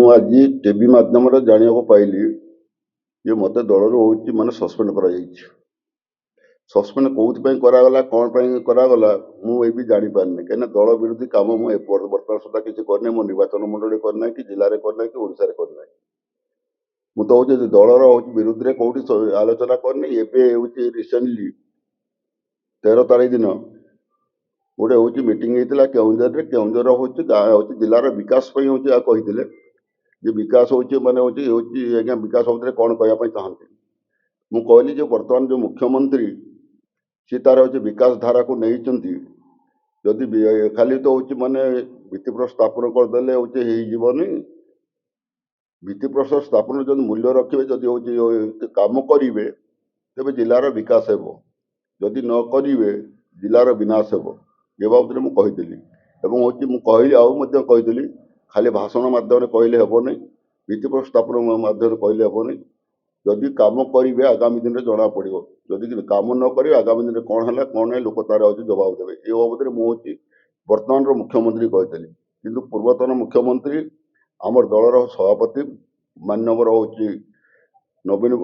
आज टीवी माध्यम जाना पाइली ये मत दल रू माने सस्पेंड करा सस्पेंड कौन करागला कौन करागला मुझे भी जापारे कहीं दल विरोधी कम मुझे बर्तमान सुधा किसी करना मो निर्वाचन मंडल करना कि जिले में करना कि ओडार करना मुझे हूँ दलर विरुद्ध में कौटी आलोचना करनी एवं रिसेंटली 13 तारीख दिन गोटे हूँ मीटिंग होता केउंझर केउंझर हूँ गाँ हूँ जिलार विकास हूँ कही जे विकास हूँ माने हूँ आज्ञा विकास शब्द कौन कहवाई चाहती मुझे कहली जो बर्तमान जो मुख्यमंत्री सी तार हूँ विकास धारा को नहीं जदि खाली तो हूँ माने भित्तिप्रस्तर स्थापन करदे होनी भित्तिप्रस्तर स्थापन जो मूल्य रखिए जदि हूँ कम करेंगे तेज जिलार विकास हो जदि न करेंगे जिलार विनाश हो ये बाबद में कही हूँ कही खाली भाषण मध्यम कहले हेब नहीं भित्तिप्रस्तर स्थापन मध्यम कहले हेब नहीं जदि कम करेंगे आगामी दिन में जना पड़ो जदि कम न करेंगे आगामी दिन में कौन है कौन ना लोक तार जवाब देवे ये बाबद में मुझे बर्तमान मुख्यमंत्री कही कि पूर्वतन मुख्यमंत्री आमर दलर सभापति मानवर हूँ नवीन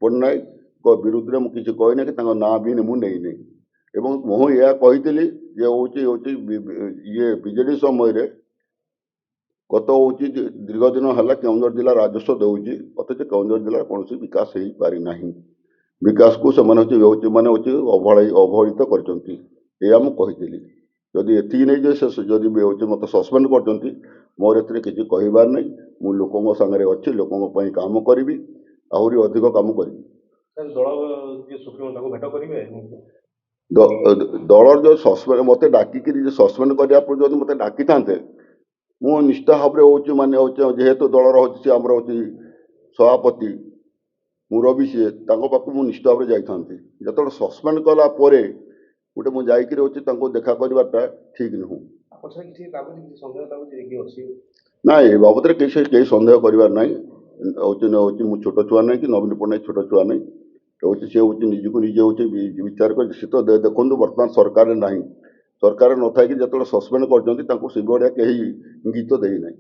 पट्टनायक विरुद्ध में मुझे कहना कि ना भी मुझे एवं मुझे यह कही ये विजेडी समय गत हूँ दीर्घ दिन है केउंझर जिला राजस्व दूसरी अथच केउंझर जिला कौन विकास हो पारि ना विकास को मैंने मैंने अवहेलित कर जदि एति नहीं जदि मत सस्पेंड कर मोर ए किसी कहबार नहीं मु लोकों सागर अच्छी लोकों कम करी आहरी अधिक कम करी दलर जो सस्पेंड मत डाकिक सस्पेंड करने मत डाकी था मु निष्ठा भाव हूँ माने हूँ जेहेतु दलर हूँ सी आमर हूँ सभापति मुरबी सी पाक मुझे निष्ठा भाव जाती जो सस्पेंड कलापर गोटे मुझे देखा करवाटा ठीक नुह ना ये बाबद कई सन्देह करार ना हूँ छोट छुआ नहीं कि नवीन पट्टनायक छोट छुआ नहीं हूँ सी हूँ निजी को निजे हूँ विचार कर सी तो देखो बर्तमान सरकार ना सरकार न थी जो सस्पेंड कर गीत देना